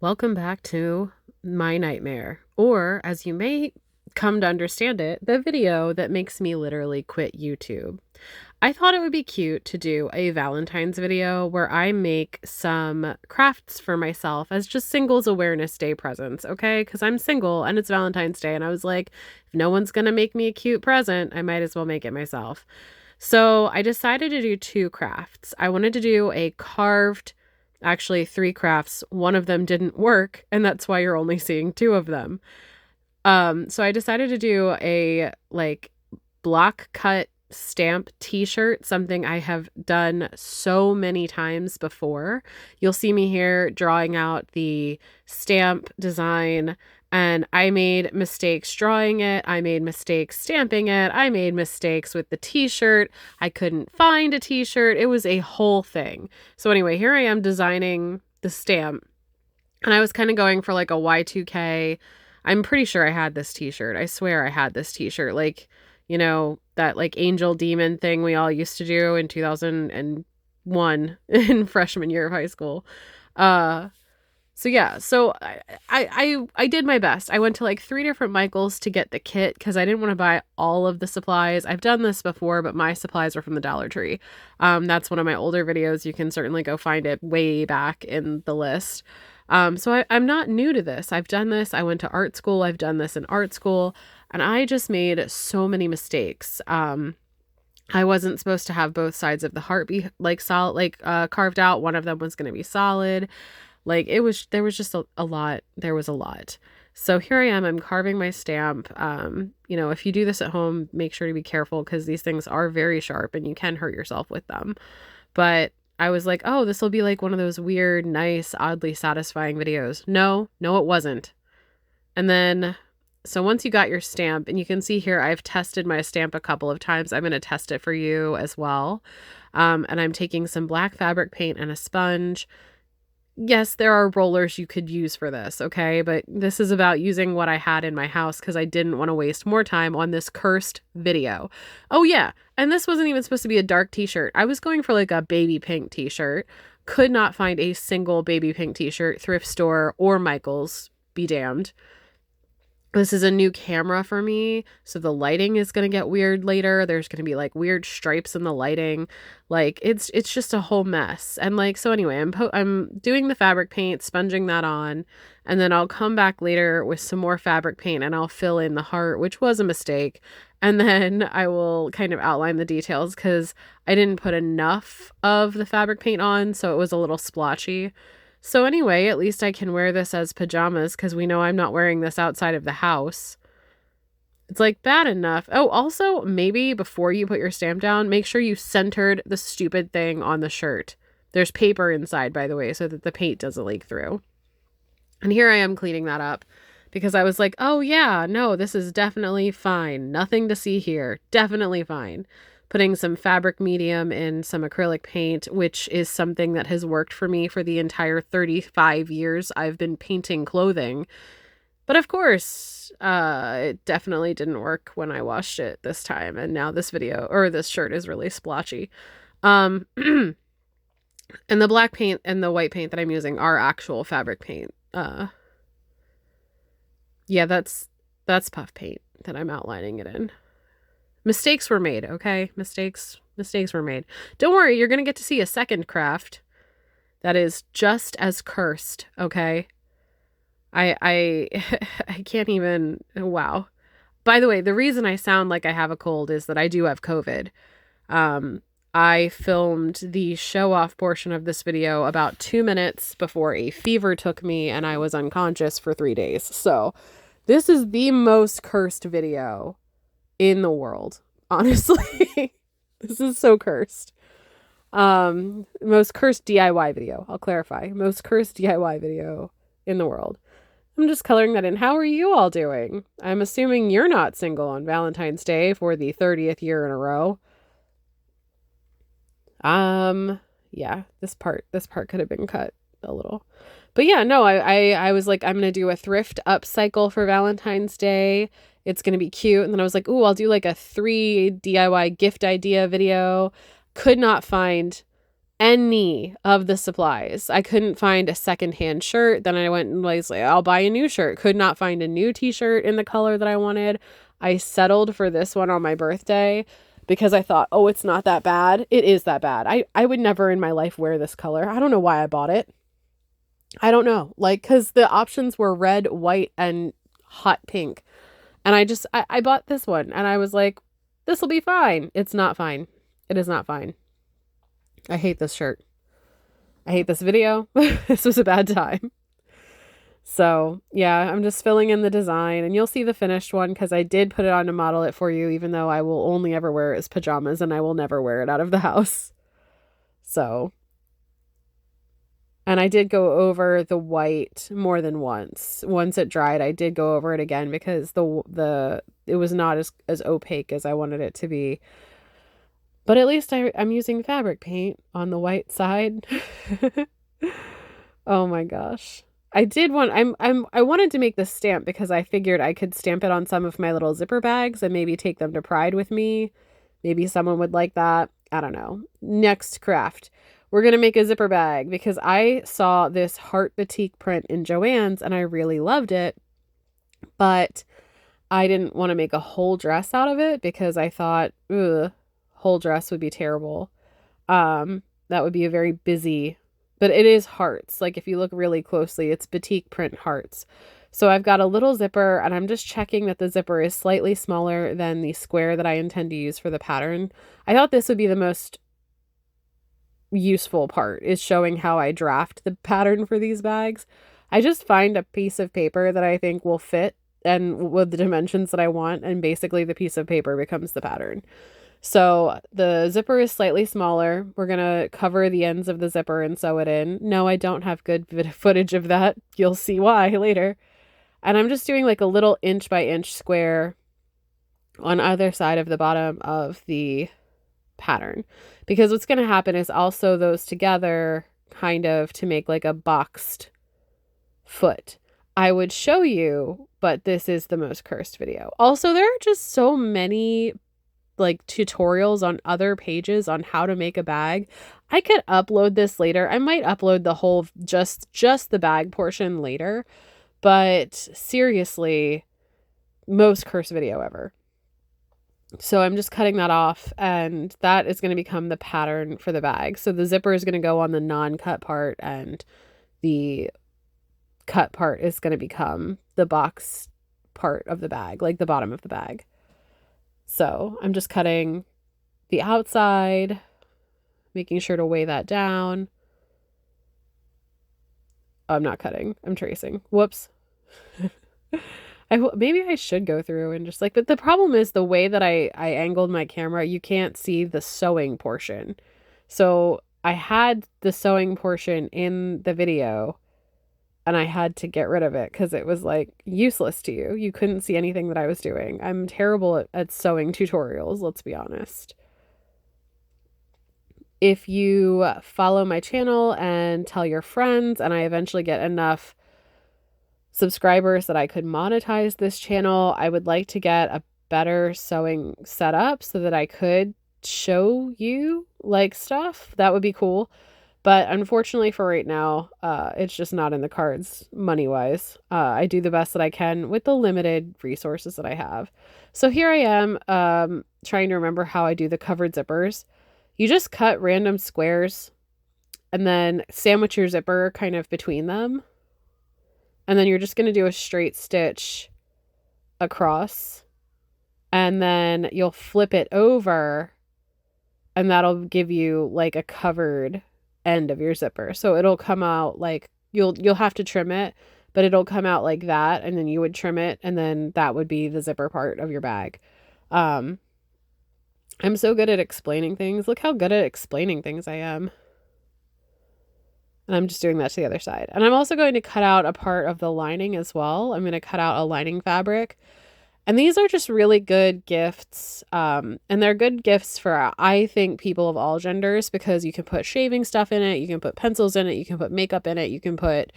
Welcome back to my nightmare, or as you may come to understand it, the video that makes me literally quit YouTube. I thought it would be cute to do a Valentine's video where I make some crafts for myself as just Singles Awareness Day presents, okay? Because I'm single and it's Valentine's Day, and I was like, if no one's gonna make me a cute present, I might as well make it myself. So I decided to do two crafts. I wanted to do a carved, actually three crafts. One of them didn't work, and that's why you're only seeing two of them. So I decided to do a block cut stamp t-shirt, something I have done so many times before. You'll see me here drawing out the stamp design, and I made mistakes drawing it. I made mistakes stamping it. I made mistakes with the t-shirt. I couldn't find a t-shirt. It was a whole thing. So anyway, here I am designing the stamp, and I was kind of going for like a Y2K. I'm pretty sure I had this t-shirt. I swear I had this t-shirt. Like, you know, that like angel demon thing we all used to do in 2001 in freshman year of high school. So yeah, so I did my best. I went to like 3 different Michaels to get the kit because I didn't want to buy all of the supplies. I've done this before, but my supplies were from the Dollar Tree. That's one of my older videos. You can certainly go find it way back in the list. So I'm not new to this. I've done this. I went to art school. I've done this in art school, and I just made so many mistakes. I wasn't supposed to have both sides of the heart be like solid, carved out. One of them was going to be solid. There was just a lot. There was a lot. So here I am. I'm carving my stamp. If you do this at home, make sure to be careful because these things are very sharp and you can hurt yourself with them. But I was like, oh, this will be like one of those weird, nice, oddly satisfying videos. No, it wasn't. And then, so once you got your stamp, and you can see here, I've tested my stamp a couple of times. I'm going to test it for you as well. And I'm taking some black fabric paint and a sponge. Yes, there are rollers you could use for this, okay? But this is about using what I had in my house because I didn't want to waste more time on this cursed video. Oh yeah, and this wasn't even supposed to be a dark t-shirt. I was going for like a baby pink t-shirt. Could not find a single baby pink t-shirt, thrift store or Michael's, be damned. This is a new camera for me, so the lighting is going to get weird later. There's going to be like weird stripes in the lighting. Like it's just a whole mess. And like, so anyway, I'm doing the fabric paint, sponging that on, and then I'll come back later with some more fabric paint and I'll fill in the heart, which was a mistake. And then I will kind of outline the details because I didn't put enough of the fabric paint on, so it was a little splotchy. So anyway, at least I can wear this as pajamas because we know I'm not wearing this outside of the house. It's like bad enough. Oh, also, maybe before you put your stamp down, make sure you centered the stupid thing on the shirt. There's paper inside, by the way, so that the paint doesn't leak through. And here I am cleaning that up because I was like, oh yeah, no, this is definitely fine. Nothing to see here. Definitely fine. Putting some fabric medium in some acrylic paint, which is something that has worked for me for the entire 35 years I've been painting clothing. But of course, it definitely didn't work when I washed it this time. And now this shirt is really splotchy. And the black paint and the white paint that I'm using are actual fabric paint. Yeah, that's puff paint that I'm outlining it in. Mistakes were made, okay? Mistakes were made. Don't worry, you're going to get to see a second craft that is just as cursed, okay? I can't even, wow. By the way, the reason I sound like I have a cold is that I do have COVID. I filmed the show-off portion of this video about 2 minutes before a fever took me and I was unconscious for 3 days. So this is the most cursed video in the world, honestly. This is so cursed. Most cursed DIY video. I'll clarify. Most cursed DIY video in the world. I'm just coloring that in. How are you all doing? I'm assuming you're not single on Valentine's Day for the 30th year in a row. Yeah, this part could have been cut a little. But yeah, no, I was like, I'm going to do a thrift upcycle for Valentine's Day. It's going to be cute. And then I was like, ooh, I'll do like a 3 DIY gift idea video. Could not find any of the supplies. I couldn't find a secondhand shirt. Then I went and was like, I'll buy a new shirt. Could not find a new t-shirt in the color that I wanted. I settled for this one on my birthday because I thought, oh, it's not that bad. It is that bad. I would never in my life wear this color. I don't know why I bought it. I don't know. Like, because the options were red, white, and hot pink. And I bought this one and I was like, this will be fine. It's not fine. It is not fine. I hate this shirt. I hate this video. This was a bad time. So yeah, I'm just filling in the design and you'll see the finished one because I did put it on to model it for you, even though I will only ever wear it as pajamas and I will never wear it out of the house. So, and I did go over the white more than once. Once it dried, I did go over it again because it was not as opaque as I wanted it to be. But at least I'm using fabric paint on the white side. Oh my gosh. I wanted to make this stamp because I figured I could stamp it on some of my little zipper bags and maybe take them to Pride with me. Maybe someone would like that. I don't know. Next craft. We're going to make a zipper bag because I saw this heart batik print in Joann's and I really loved it. But I didn't want to make a whole dress out of it because I thought, ugh, whole dress would be terrible. That would be a very busy, but it is hearts. Like if you look really closely, it's batik print hearts. So I've got a little zipper and I'm just checking that the zipper is slightly smaller than the square that I intend to use for the pattern. I thought this would be the most useful part, is showing how I draft the pattern for these bags. I just find a piece of paper that I think will fit and with the dimensions that I want, and basically the piece of paper becomes the pattern. So the zipper is slightly smaller. We're going to cover the ends of the zipper and sew it in. No, I don't have good footage of that. You'll see why later. And I'm just doing like a little inch by inch square on either side of the bottom of the pattern. Because what's going to happen is I'll sew those together kind of to make like a boxed foot. I would show you, but this is the most cursed video. Also, there are just so many like tutorials on other pages on how to make a bag. I could upload this later. I might upload the whole just the bag portion later, but seriously, most cursed video ever. So I'm just cutting that off and that is going to become the pattern for the bag. So the zipper is going to go on the non-cut part and the cut part is going to become the box part of the bag, like the bottom of the bag. So I'm just cutting the outside, making sure to weigh that down. Oh, I'm not cutting. I'm tracing. Whoops. Maybe I should go through and just like, but the problem is the way that I angled my camera, you can't see the sewing portion. So I had the sewing portion in the video and I had to get rid of it because it was like useless to you. You couldn't see anything that I was doing. I'm terrible at sewing tutorials, let's be honest. If you follow my channel and tell your friends and I eventually get enough subscribers that I could monetize this channel, I would like to get a better sewing setup so that I could show you like stuff. That would be cool. But unfortunately for right now, it's just not in the cards money-wise. I do the best that I can with the limited resources that I have. So here I am trying to remember how I do the covered zippers. You just cut random squares and then sandwich your zipper kind of between them. And then you're just going to do a straight stitch across. And then you'll flip it over and that'll give you like a covered end of your zipper. So it'll come out like you'll have to trim it, but it'll come out like that and then you would trim it and then that would be the zipper part of your bag. I'm so good at explaining things. Look how good at explaining things I am. And I'm just doing that to the other side. And I'm also going to cut out a part of the lining as well. I'm going to cut out a lining fabric. And these are just really good gifts. And they're good gifts for, I think, people of all genders because you can put shaving stuff in it. You can put pencils in it. You can put makeup in it. You can put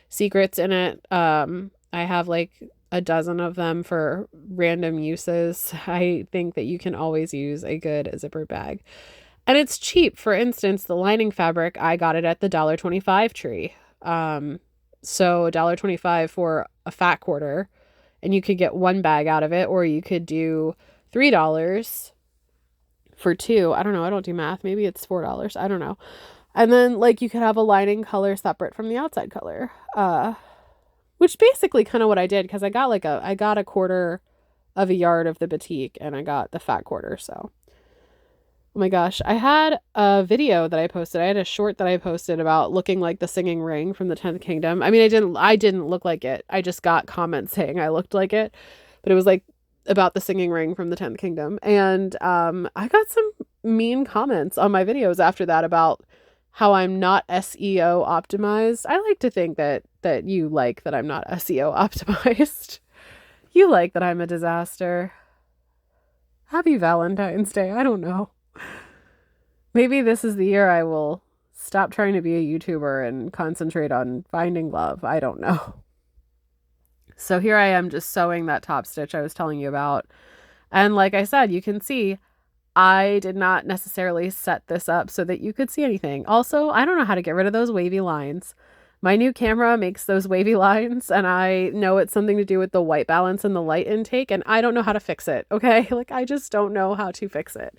secrets in it. I have like a dozen of them for random uses. I think that you can always use a good zipper bag. And it's cheap. For instance, the lining fabric, I got it at the $1.25 tree. So $1.25 for a fat quarter, and you could get one bag out of it, or you could do $3 for two. I don't know. I don't do math. Maybe it's $4. I don't know. And then like you could have a lining color separate from the outside color. Which basically kind of what I did, because I got a quarter of a yard of the batik and I got the fat quarter. So, oh my gosh, I had a video that I posted. I had a short that I posted about looking like the singing ring from the 10th Kingdom. I mean, I didn't look like it. I just got comments saying I looked like it, but it was like about the singing ring from the 10th Kingdom. And I got some mean comments on my videos after that about how I'm not SEO optimized. I like to think that you like that I'm not SEO optimized. You like that I'm a disaster. Happy Valentine's Day. I don't know. Maybe this is the year I will stop trying to be a YouTuber and concentrate on finding love. I don't know. So here I am just sewing that top stitch I was telling you about. And like I said, you can see I did not necessarily set this up so that you could see anything. Also, I don't know how to get rid of those wavy lines. My new camera makes those wavy lines, and I know it's something to do with the white balance and the light intake, and I don't know how to fix it, okay? Like, I just don't know how to fix it.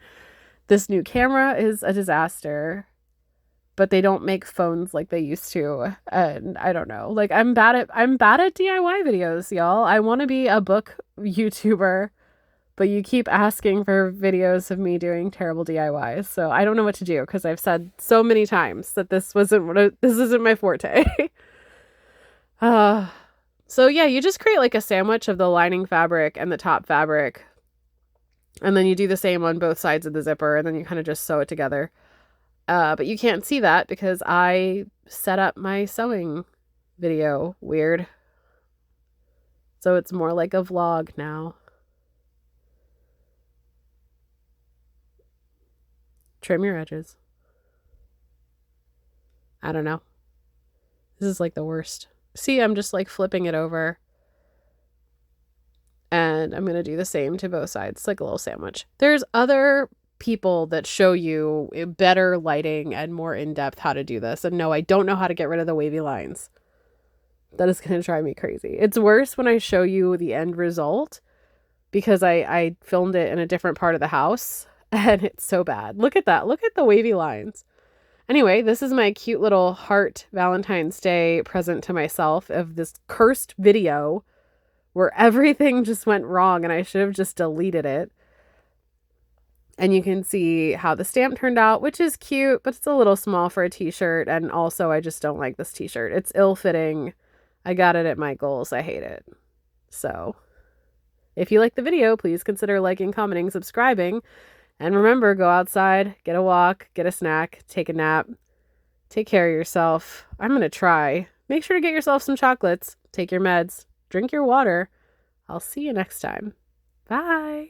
This new camera is a disaster, but they don't make phones like they used to, and I don't know. Like, I'm bad at DIY videos, y'all. I want to be a book YouTuber, but you keep asking for videos of me doing terrible DIYs. So I don't know what to do, because I've said so many times that this isn't my forte. So yeah, you just create like a sandwich of the lining fabric and the top fabric. And then you do the same on both sides of the zipper, and then you kind of just sew it together. But you can't see that because I set up my sewing video weird. So it's more like a vlog now. Trim your edges. I don't know. This is like the worst. See, I'm just like flipping it over. And I'm going to do the same to both sides. It's like a little sandwich. There's other people that show you better lighting and more in-depth how to do this. And no, I don't know how to get rid of the wavy lines. That is going to drive me crazy. It's worse when I show you the end result, because I filmed it in a different part of the house. And it's so bad. Look at that. Look at the wavy lines. Anyway, this is my cute little heart Valentine's Day present to myself of this cursed video where everything just went wrong and I should have just deleted it. And you can see how the stamp turned out, which is cute, but it's a little small for a t-shirt. And also, I just don't like this t-shirt. It's ill-fitting. I got it at Michael's. I hate it. So if you like the video, please consider liking, commenting, subscribing. And remember, go outside, get a walk, get a snack, take a nap, take care of yourself. I'm going to try. Make sure to get yourself some chocolates, take your meds, drink your water. I'll see you next time. Bye.